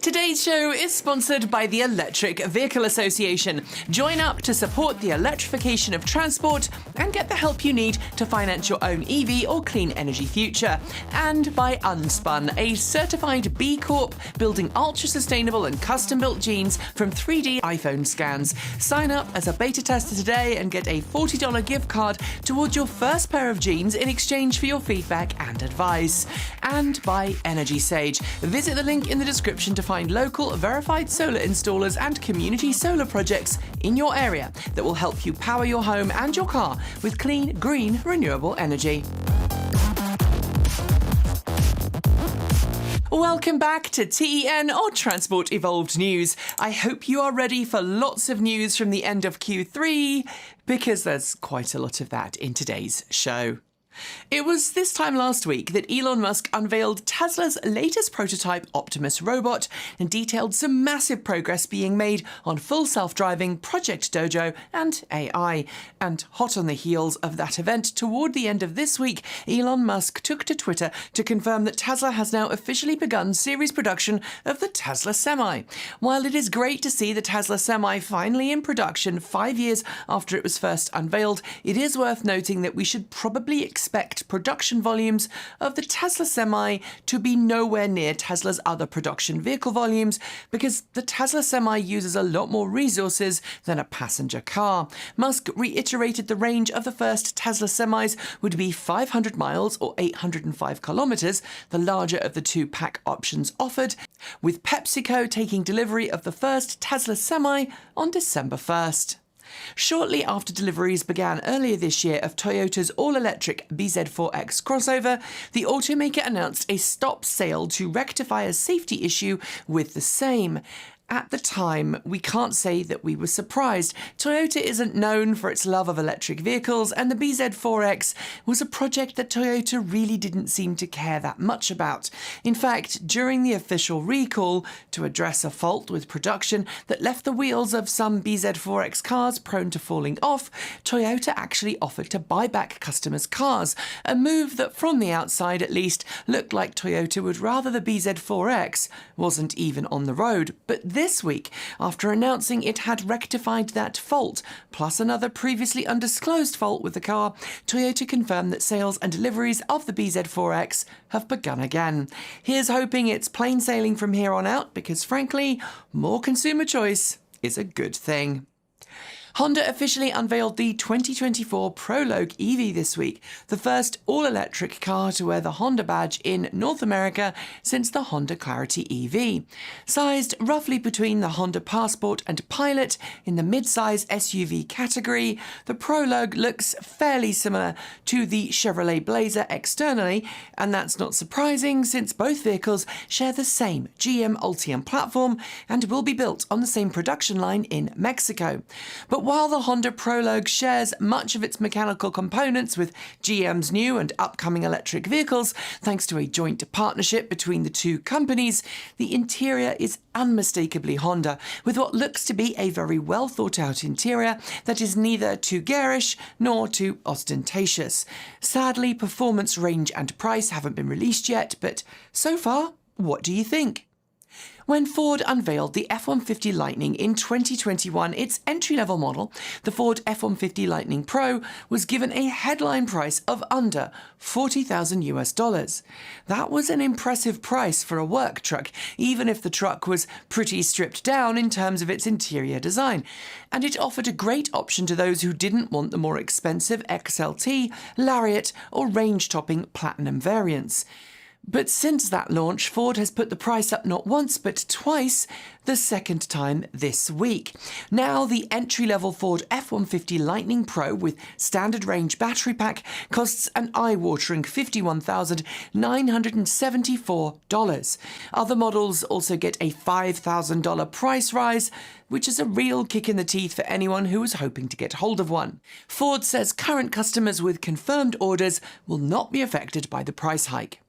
Today's show is sponsored by the Electric Vehicle Association. Join up to support the electrification of transport and get the help you need to finance your own EV or clean energy future. And by Unspun, a certified B Corp building ultra-sustainable and custom-built jeans from 3D iPhone scans. Sign up as a beta tester today and get a $40 gift card towards your first pair of jeans in exchange for your feedback and advice. And by Energy Sage. Visit the link in the description to find local verified solar installers and community solar projects in your area that will help you power your home and your car with clean, green, renewable energy. Welcome back to TEN or Transport Evolved News. I hope you are ready for lots of news from the end of Q3, because there's quite a lot of that in today's show. It was this time last week that Elon Musk unveiled Tesla's latest prototype Optimus robot and detailed some massive progress being made on full self-driving, Project Dojo and AI. And hot on the heels of that event, toward the end of this week, Elon Musk took to Twitter to confirm that Tesla has now officially begun series production of the Tesla Semi. While it is great to see the Tesla Semi finally in production 5 years after it was first unveiled, it is worth noting that we should probably expect production volumes of the Tesla Semi to be nowhere near Tesla's other production vehicle volumes, because the Tesla Semi uses a lot more resources than a passenger car. Musk reiterated the range of the first Tesla Semis would be 500 miles or 805 kilometers, the larger of the two pack options offered, with PepsiCo taking delivery of the first Tesla Semi on December 1st. Shortly after deliveries began earlier this year of Toyota's all-electric BZ4X crossover, the automaker announced a stop sale to rectify a safety issue with the same. At the time, we can't say that we were surprised. Toyota isn't known for its love of electric vehicles, and the BZ4X was a project that Toyota really didn't seem to care that much about. In fact, during the official recall, to address a fault with production that left the wheels of some BZ4X cars prone to falling off, Toyota actually offered to buy back customers' cars, a move that from the outside at least looked like Toyota would rather the BZ4X wasn't even on the road. But this week, after announcing it had rectified that fault, plus another previously undisclosed fault with the car, Toyota confirmed that sales and deliveries of the BZ4X have begun again. Here's hoping it's plain sailing from here on out, because frankly, more consumer choice is a good thing. Honda officially unveiled the 2024 Prologue EV this week, the first all-electric car to wear the Honda badge in North America since the Honda Clarity EV. Sized roughly between the Honda Passport and Pilot in the mid-size SUV category, the Prologue looks fairly similar to the Chevrolet Blazer externally, and that's not surprising since both vehicles share the same GM Ultium platform and will be built on the same production line in Mexico. But while the Honda Prologue shares much of its mechanical components with GM's new and upcoming electric vehicles, thanks to a joint partnership between the two companies, the interior is unmistakably Honda, with what looks to be a very well thought out interior that is neither too garish nor too ostentatious. Sadly, performance, range and price haven't been released yet, but so far, what do you think? When Ford unveiled the F-150 Lightning in 2021, its entry-level model, the Ford F-150 Lightning Pro, was given a headline price of under $40,000. That was an impressive price for a work truck, even if the truck was pretty stripped down in terms of its interior design. And it offered a great option to those who didn't want the more expensive XLT, Lariat, or range-topping Platinum variants. But since that launch, Ford has put the price up not once but twice, the second time this week. Now the entry-level Ford F-150 Lightning Pro with standard range battery pack costs an eye-watering $51,974. Other models also get a $5,000 price rise, which is a real kick in the teeth for anyone who was hoping to get hold of one. Ford says current customers with confirmed orders will not be affected by the price hike.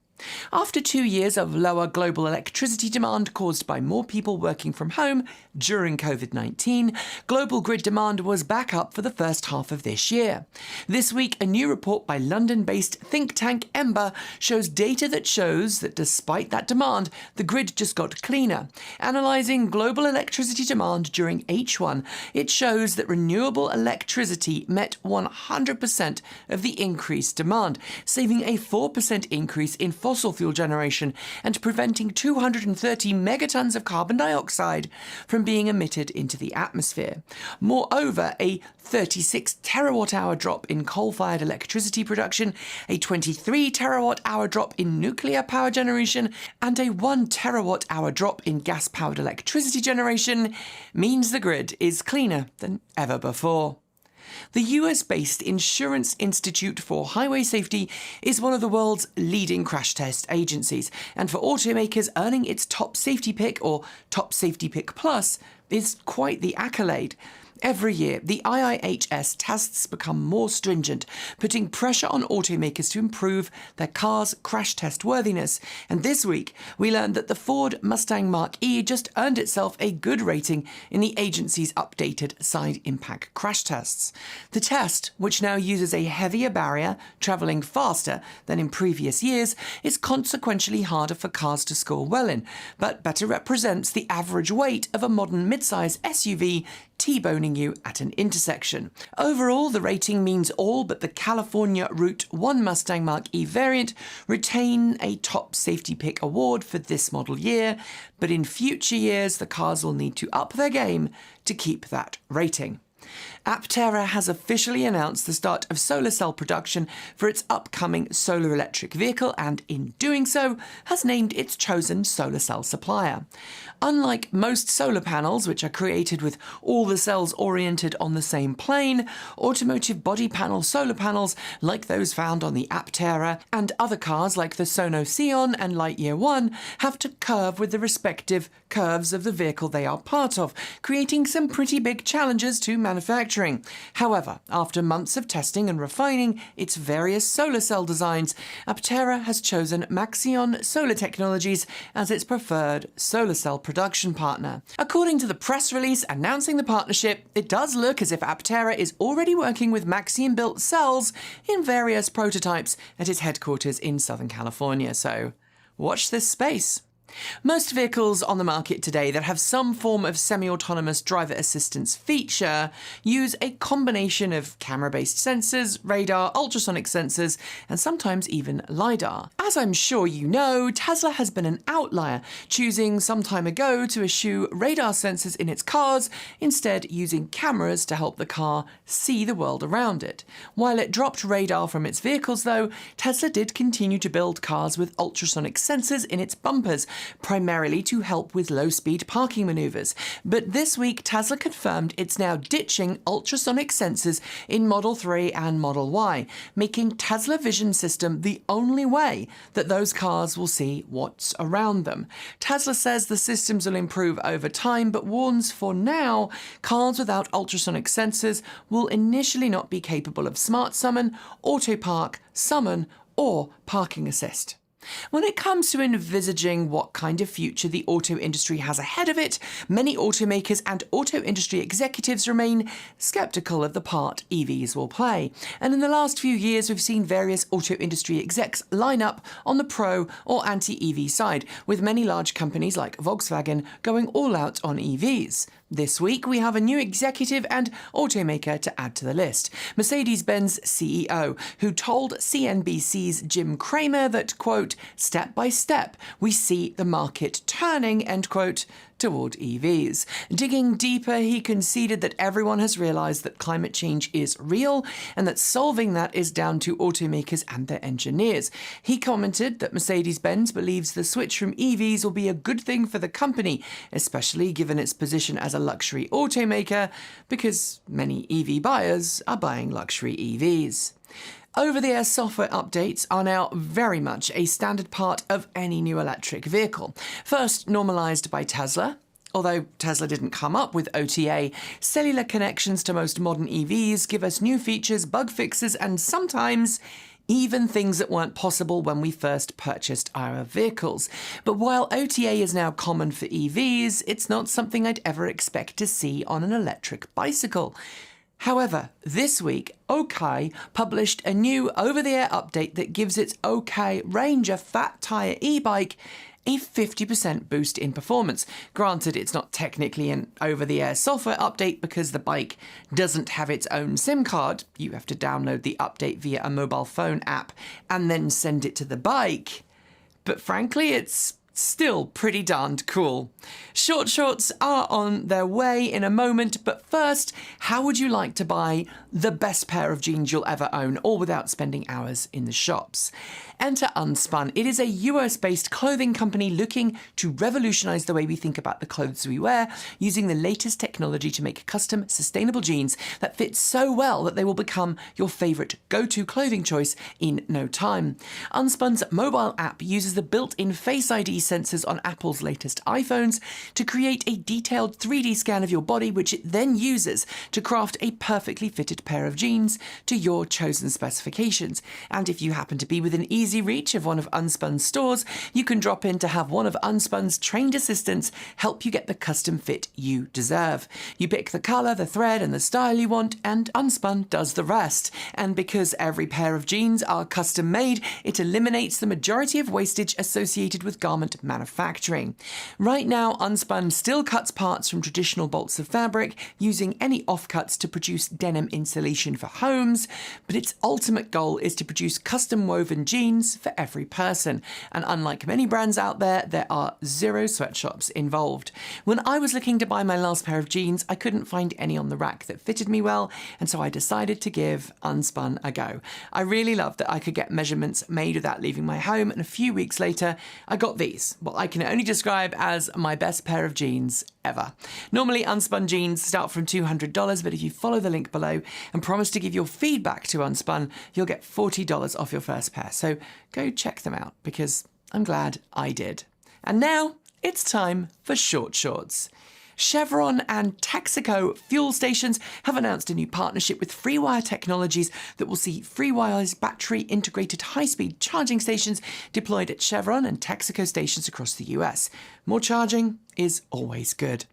After 2 years of lower global electricity demand caused by more people working from home during COVID-19, global grid demand was back up for the first half of this year. This week, a new report by London-based think tank Ember shows data that shows that despite that demand, the grid just got cleaner. Analysing global electricity demand during H1, it shows that renewable electricity met 100% of the increased demand, saving a 4% increase in fossil fuel generation and preventing 230 megatons of carbon dioxide from being emitted into the atmosphere. Moreover, a 36 terawatt-hour drop in coal-fired electricity production, a 23 terawatt-hour drop in nuclear power generation, and a 1 terawatt-hour drop in gas-powered electricity generation means the grid is cleaner than ever before. The US-based Insurance Institute for Highway Safety is one of the world's leading crash test agencies, and for automakers, earning its Top Safety Pick, or Top Safety Pick Plus, is quite the accolade. Every year, the IIHS tests become more stringent, putting pressure on automakers to improve their cars' crash test worthiness. And this week, we learned that the Ford Mustang Mach E just earned itself a good rating in the agency's updated side impact crash tests. The test, which now uses a heavier barrier, travelling faster than in previous years, is consequentially harder for cars to score well in, but better represents the average weight of a modern midsize SUV T-boning you at an intersection. Overall, the rating means all but the California Route 1 Mustang Mach E variant retain a Top Safety Pick award for this model year, but in future years the cars will need to up their game to keep that rating. Aptera has officially announced the start of solar cell production for its upcoming solar electric vehicle and, in doing so, has named its chosen solar cell supplier. Unlike most solar panels, which are created with all the cells oriented on the same plane, automotive body panel solar panels, like those found on the Aptera and other cars like the Sono Sion and Lightyear 1, have to curve with the respective curves of the vehicle they are part of, creating some pretty big challenges to manufacturing. However, after months of testing and refining its various solar cell designs, Aptera has chosen Maxeon Solar Technologies as its preferred solar cell production partner. According to the press release announcing the partnership, it does look as if Aptera is already working with Maxeon-built cells in various prototypes at its headquarters in Southern California, so watch this space. Most vehicles on the market today that have some form of semi-autonomous driver assistance feature use a combination of camera-based sensors, radar, ultrasonic sensors, and sometimes even LiDAR. As I'm sure you know, Tesla has been an outlier, choosing some time ago to eschew radar sensors in its cars, instead using cameras to help the car see the world around it. While it dropped radar from its vehicles though, Tesla did continue to build cars with ultrasonic sensors in its bumpers, primarily to help with low-speed parking maneuvers. But this week, Tesla confirmed it's now ditching ultrasonic sensors in Model 3 and Model Y, making Tesla Vision System the only way that those cars will see what's around them. Tesla says the systems will improve over time, but warns for now, cars without ultrasonic sensors will initially not be capable of Smart Summon, Auto Park, Summon, or Parking Assist. When it comes to envisaging what kind of future the auto industry has ahead of it, many automakers and auto industry executives remain sceptical of the part EVs will play. And in the last few years, we've seen various auto industry execs line up on the pro or anti-EV side, with many large companies like Volkswagen going all out on EVs. This week, we have a new executive and automaker to add to the list, Mercedes-Benz CEO, who told CNBC's Jim Cramer that, quote, step by step, we see the market turning, end quote, toward EVs. Digging deeper, he conceded that everyone has realised that climate change is real and that solving that is down to automakers and their engineers. He commented that Mercedes-Benz believes the switch from EVs will be a good thing for the company, especially given its position as a luxury automaker, because many EV buyers are buying luxury EVs. Over-the-air software updates are now very much a standard part of any new electric vehicle. First normalised by Tesla. Although Tesla didn't come up with OTA, cellular connections to most modern EVs give us new features, bug fixes, and sometimes even things that weren't possible when we first purchased our vehicles. But while OTA is now common for EVs, it's not something I'd ever expect to see on an electric bicycle. However, this week, Okai published a new over-the-air update that gives its Okai Ranger fat tyre e-bike a 50% boost in performance. Granted, it's not technically an over-the-air software update because the bike doesn't have its own SIM card. You have to download the update via a mobile phone app and then send it to the bike. But frankly, it's still pretty darned cool. Short shorts are on their way in a moment, but first, how would you like to buy the best pair of jeans you'll ever own, all without spending hours in the shops? Enter Unspun. It is a US-based clothing company looking to revolutionize the way we think about the clothes we wear, using the latest technology to make custom, sustainable jeans that fit so well that they will become your favorite go-to clothing choice in no time. Unspun's mobile app uses the built-in Face ID sensors on Apple's latest iPhones to create a detailed 3D scan of your body, which it then uses to craft a perfectly fitted pair of jeans to your chosen specifications. And if you happen to be within easy reach of one of Unspun's stores, you can drop in to have one of Unspun's trained assistants help you get the custom fit you deserve. You pick the colour, the thread and the style you want, and Unspun does the rest. And because every pair of jeans are custom made, it eliminates the majority of wastage associated with garment manufacturing. Right now, Unspun still cuts parts from traditional bolts of fabric, using any offcuts to produce denim insulation for homes, but its ultimate goal is to produce custom woven jeans for every person. And unlike many brands out there, there are zero sweatshops involved. When I was looking to buy my last pair of jeans, I couldn't find any on the rack that fitted me well, and so I decided to give Unspun a go. I really loved that I could get measurements made without leaving my home, and a few weeks later, I got these, what I can only describe as my best pair of jeans ever. Normally, Unspun jeans start from $200, but if you follow the link below and promise to give your feedback to Unspun, you'll get $40 off your first pair. So go check them out, because I'm glad I did. And now it's time for Short Shorts. Chevron and Texaco fuel stations have announced a new partnership with FreeWire Technologies that will see FreeWire's battery-integrated high-speed charging stations deployed at Chevron and Texaco stations across the US. More charging is always good.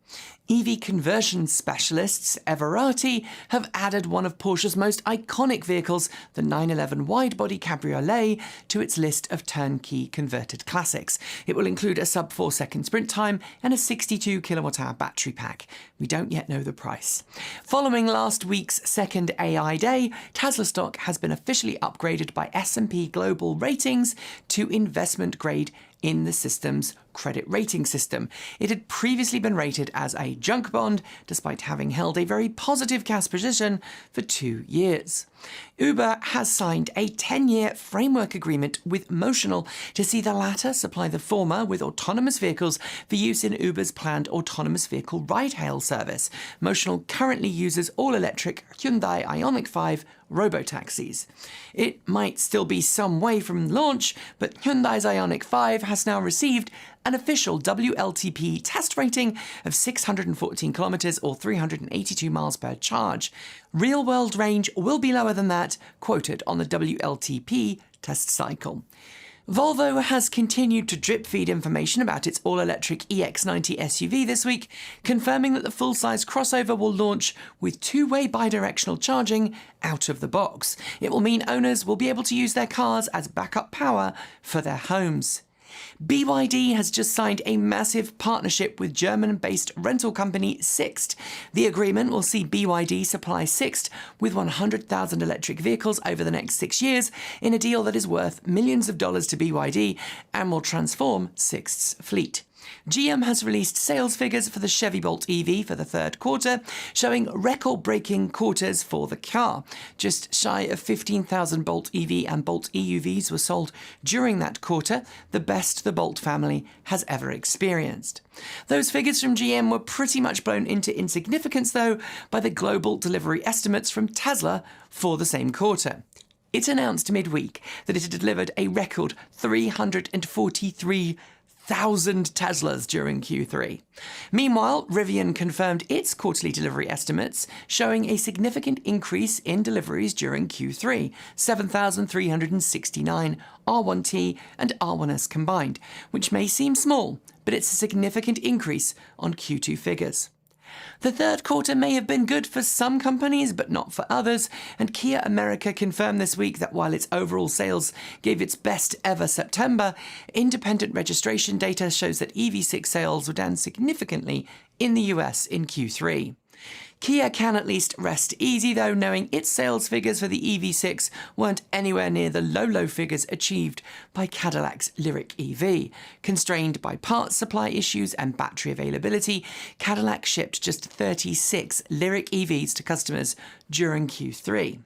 EV conversion specialists, Everatti, have added one of Porsche's most iconic vehicles, the 911 wide-body cabriolet, to its list of turnkey converted classics. It will include a sub-4-second sprint time and a 62 kilowatt-hour battery pack. We don't yet know the price. Following last week's second AI day, Tesla stock has been officially upgraded by S&P Global Ratings to investment grade in the system's credit rating system. It had previously been rated as a junk bond, despite having held a very positive cash position for 2 years. Uber has signed a 10-year framework agreement with Motional to see the latter supply the former with autonomous vehicles for use in Uber's planned autonomous vehicle ride-hail service. Motional currently uses all-electric Hyundai IONIQ 5 robotaxis. It might still be some way from launch, but Hyundai's IONIQ 5 has now received an official WLTP test rating of 614 kilometers or 382 miles per charge. Real-world range will be lower than that quoted on the WLTP test cycle. Volvo has continued to drip-feed information about its all-electric EX90 SUV this week, confirming that the full-size crossover will launch with two-way bidirectional charging out of the box. It will mean owners will be able to use their cars as backup power for their homes. BYD has just signed a massive partnership with German-based rental company SIXT. The agreement will see BYD supply SIXT with 100,000 electric vehicles over the next 6 years in a deal that is worth millions of dollars to BYD and will transform SIXT's fleet. GM has released sales figures for the Chevy Bolt EV for the third quarter, showing record-breaking quarters for the car. Just shy of 15,000 Bolt EV and Bolt EUVs were sold during that quarter, the best the Bolt family has ever experienced. Those figures from GM were pretty much blown into insignificance, though, by the global delivery estimates from Tesla for the same quarter. It announced midweek that it had delivered a record 343,000 1,000 Teslas during Q3. Meanwhile, Rivian confirmed its quarterly delivery estimates, showing a significant increase in deliveries during Q3, 7,369 R1T and R1S combined, which may seem small, but it's a significant increase on Q2 figures. The third quarter may have been good for some companies, but not for others, and Kia America confirmed this week that while its overall sales gave its best ever September, independent registration data shows that EV6 sales were down significantly in the US in Q3. Kia can at least rest easy, though, knowing its sales figures for the EV6 weren't anywhere near the low figures achieved by Cadillac's Lyriq EV. Constrained by parts supply issues and battery availability, Cadillac shipped just 36 Lyriq EVs to customers during Q3.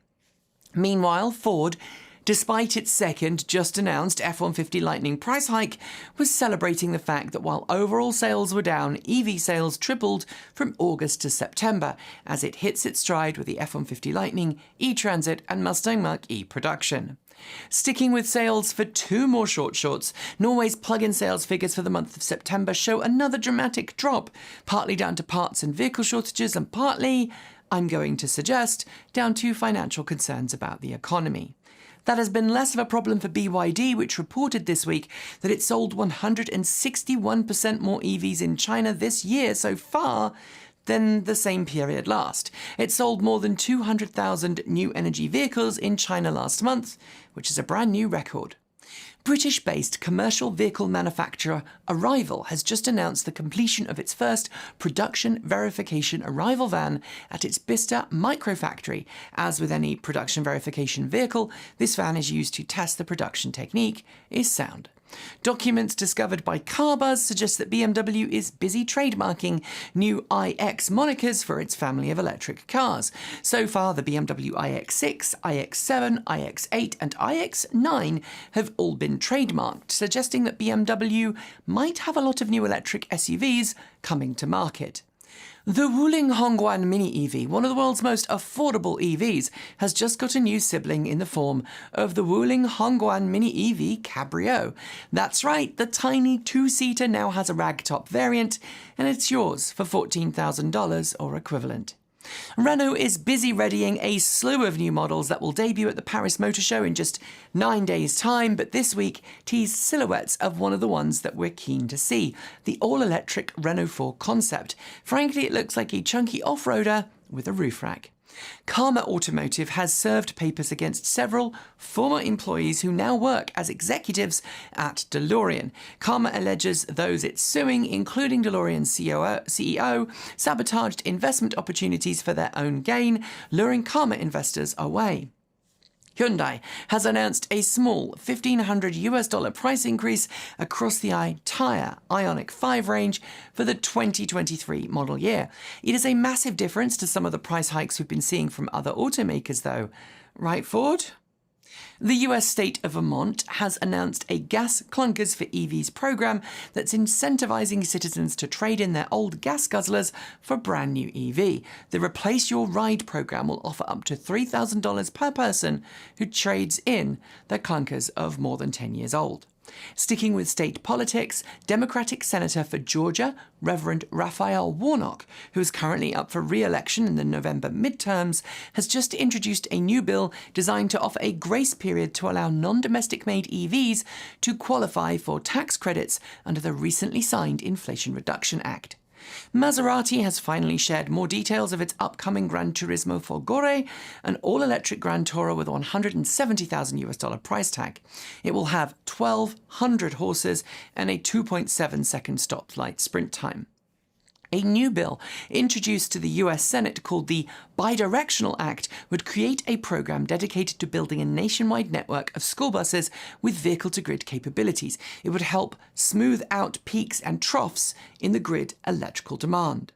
Meanwhile, Ford, despite its second just announced F150 Lightning price hike, was celebrating the fact that while overall sales were down, EV sales tripled from August to September as it hits its stride with the F150 Lightning, E-Transit and Mustang Mach E production. Sticking with sales for two more shorts, Norway's plug-in sales figures for the month of September show another dramatic drop, partly down to parts and vehicle shortages and partly, I'm going to suggest, down to financial concerns about the economy. That has been less of a problem for BYD, which reported this week that it sold 161% more EVs in China this year so far than the same period last. It sold more than 200,000 new energy vehicles in China last month, which is a brand new record. British-based commercial vehicle manufacturer Arrival has just announced the completion of its first production verification arrival van at its Bicester microfactory. As with any production verification vehicle, this van is used to test the production technique is sound. Documents discovered by CarBuzz suggest that BMW is busy trademarking new iX monikers for its family of electric cars. So far, the BMW iX6, iX7, iX8 and iX9 have all been trademarked, suggesting that BMW might have a lot of new electric SUVs coming to market. The Wuling Hongguan Mini EV, one of the world's most affordable EVs, has just got a new sibling in the form of the Wuling Hongguan Mini EV Cabrio. That's right, the tiny two-seater now has a ragtop variant, and it's yours for $14,000 or equivalent. Renault is busy readying a slew of new models that will debut at the Paris Motor Show in just 9 days' time, but this week teased silhouettes of one of the ones that we're keen to see, the all-electric Renault 4 concept. Frankly, it looks like a chunky off-roader with a roof rack. Karma Automotive has served papers against several former employees who now work as executives at DeLorean. Karma alleges those it's suing, including DeLorean's CEO, sabotaged investment opportunities for their own gain, luring Karma investors away. Hyundai has announced a small $1,500 price increase across the entire IONIQ 5 range for the 2023 model year. It is a massive difference to some of the price hikes we've been seeing from other automakers, though. Right, Ford? The US state of Vermont has announced a gas clunkers for EVs program that's incentivizing citizens to trade in their old gas guzzlers for a brand new EV. The Replace Your Ride program will offer up to $3,000 per person who trades in their clunkers of more than 10 years old. Sticking with state politics, Democratic Senator for Georgia, Reverend Raphael Warnock, who is currently up for re-election in the November midterms, has just introduced a new bill designed to offer a grace period to allow non-domestic-made EVs to qualify for tax credits under the recently signed Inflation Reduction Act. Maserati has finally shared more details of its upcoming GranTurismo Folgore, an all-electric Grand Tourer with a $170,000 price tag. It will have 1,200 horses and a 2.7-second stoplight sprint time. A new bill introduced to the US Senate called the Bidirectional Act would create a program dedicated to building a nationwide network of school buses with vehicle-to-grid capabilities. It would help smooth out peaks and troughs in the grid electrical demand.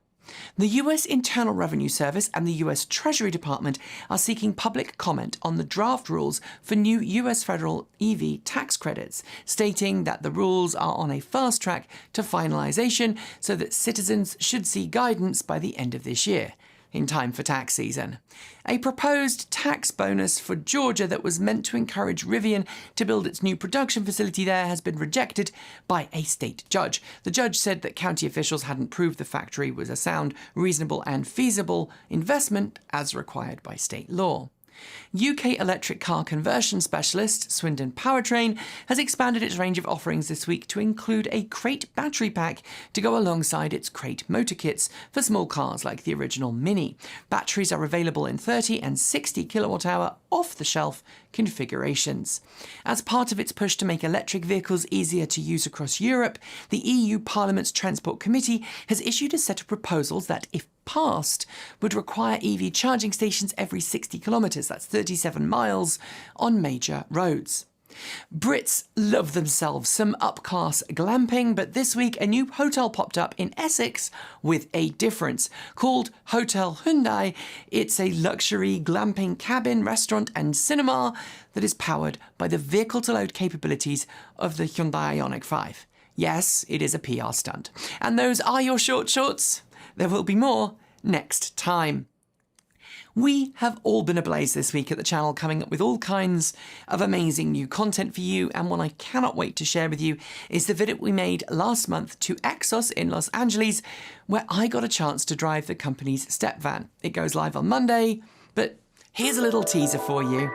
The US Internal Revenue Service and the US Treasury Department are seeking public comment on the draft rules for new US federal EV tax credits, stating that the rules are on a fast track to finalization so that citizens should see guidance by the end of this year. in time for tax season. A proposed tax bonus for Georgia that was meant to encourage Rivian to build its new production facility there has been rejected by a state judge. The judge said that county officials hadn't proved the factory was a sound, reasonable and feasible investment as required by state law. UK electric car conversion specialist Swindon Powertrain has expanded its range of offerings this week to include a crate battery pack to go alongside its crate motor kits for small cars like the original Mini. Batteries are available in 30 and 60 kilowatt-hour off-the-shelf configurations. As part of its push to make electric vehicles easier to use across Europe, the EU Parliament's Transport Committee has issued a set of proposals that, if passed, would require EV charging stations every 60 kilometres, that's 37 miles, on major roads. Brits love themselves some up-class glamping, but this week a new hotel popped up in Essex with a difference. Called Hotel Hyundai, it's a luxury glamping cabin, restaurant and cinema that is powered by the vehicle-to-load capabilities of the Hyundai IONIQ 5. Yes, it is a PR stunt. And those are your short shorts. There will be more next time. We have all been ablaze this week at the channel, coming up with all kinds of amazing new content for you, and one I cannot wait to share with you is the video we made last month to Exos in Los Angeles, where I got a chance to drive the company's step van. It goes live on Monday, but here's a little teaser for you.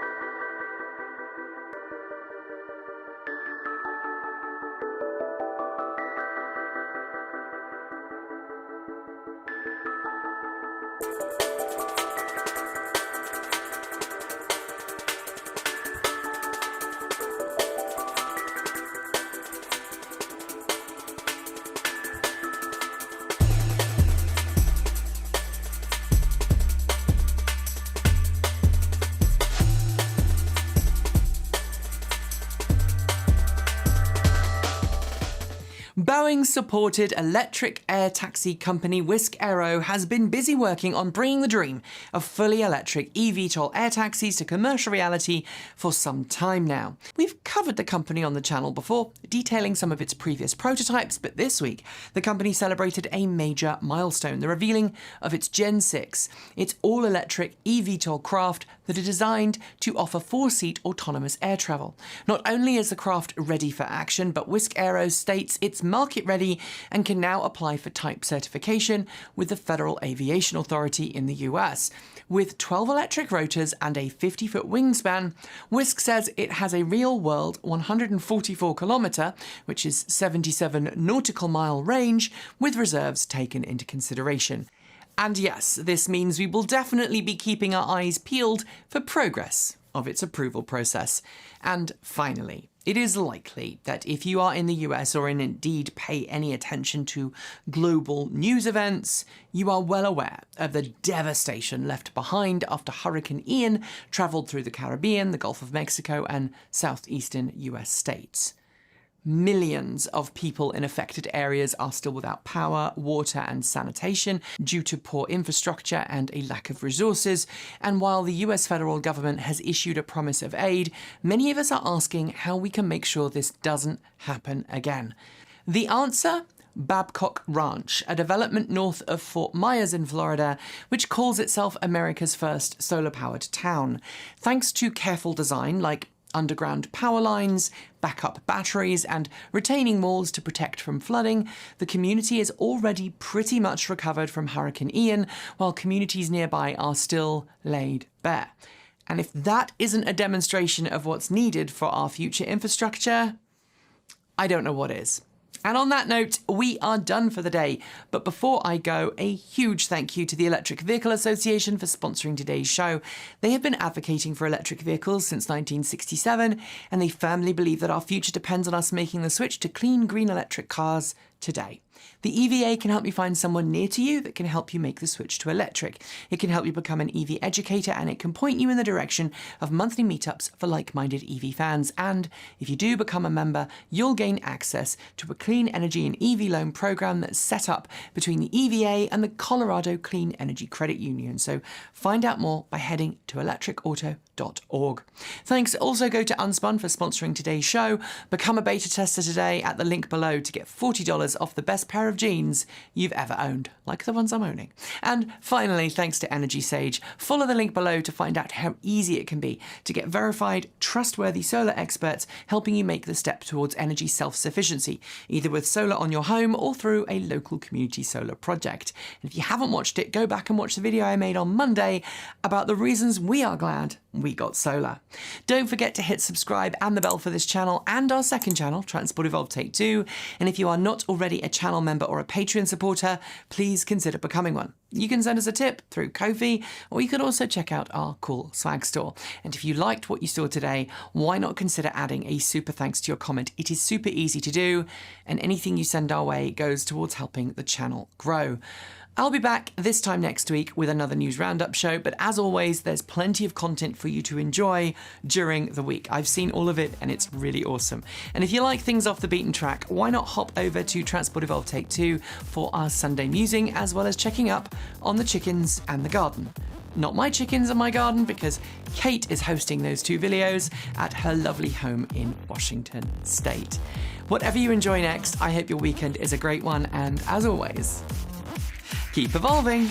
Boeing-supported electric air taxi company Wisk Aero has been busy working on bringing the dream of fully electric eVTOL air taxis to commercial reality for some time now. We've covered the company on the channel before, detailing some of its previous prototypes, but this week the company celebrated a major milestone, the revealing of its Gen 6, its all-electric eVTOL craft that are designed to offer 4-seat autonomous air travel. Not only is the craft ready for action, but Wisk Aero states it's market ready and can now apply for type certification with the Federal Aviation Authority in the US. With 12 electric rotors and a 50-foot wingspan, Wisk says it has a real-world 144 kilometre, which is 77 nautical mile range, with reserves taken into consideration. And yes, this means we will definitely be keeping our eyes peeled for progress of its approval process. And finally, it is likely that if you are in the US or indeed pay any attention to global news events, you are well aware of the devastation left behind after Hurricane Ian travelled through the Caribbean, the Gulf of Mexico and southeastern US states. Millions of people in affected areas are still without power, water and sanitation due to poor infrastructure and a lack of resources. And while the US federal government has issued a promise of aid, many of us are asking how we can make sure this doesn't happen again. The answer? Babcock Ranch, a development north of Fort Myers in Florida, which calls itself America's first solar-powered town. Thanks to careful design like underground power lines, backup batteries, and retaining walls to protect from flooding, the community is already pretty much recovered from Hurricane Ian, while communities nearby are still laid bare. And if that isn't a demonstration of what's needed for our future infrastructure, I don't know what is. And on that note, we are done for the day. But before I go, a huge thank you to the Electric Vehicle Association for sponsoring today's show. They have been advocating for electric vehicles since 1967, and they firmly believe that our future depends on us making the switch to clean, green electric cars today. The EVA can help you find someone near to you that can help you make the switch to electric. It can help you become an EV educator, and it can point you in the direction of monthly meetups for like-minded EV fans. And if you do become a member, you'll gain access to a clean energy and EV loan program that's set up between the EVA and the Colorado Clean Energy Credit Union. So find out more by heading to electricauto.org. Thanks also go to Unspun for sponsoring today's show. Become a beta tester today at the link below to get $40 $100 off the best pair of jeans you've ever owned, like the ones I'm owning. And finally, thanks to Energy Sage, follow the link below to find out how easy it can be to get verified, trustworthy solar experts helping you make the step towards energy self-sufficiency, either with solar on your home or through a local community solar project. And if you haven't watched it, go back and watch the video I made on Monday about the reasons we are glad we got solar. Don't forget to hit subscribe and the bell for this channel and our second channel, Transport Evolved Take 2. And if you are not already a channel member or a Patreon supporter, please consider becoming one. You can send us a tip through Ko-fi, or you could also check out our cool swag store. And if you liked what you saw today, why not consider adding a super thanks to your comment? It is super easy to do, and anything you send our way goes towards helping the channel grow. I'll be back this time next week with another news roundup show, but as always, there's plenty of content for you to enjoy during the week. I've seen all of it and it's really awesome. And if you like things off the beaten track, why not hop over to Transport Evolved Take 2 for our Sunday musing, as well as checking up on the chickens and the garden. Not my chickens and my garden, because Kate is hosting those two videos at her lovely home in Washington State. Whatever you enjoy next, I hope your weekend is a great one, and as always, keep evolving!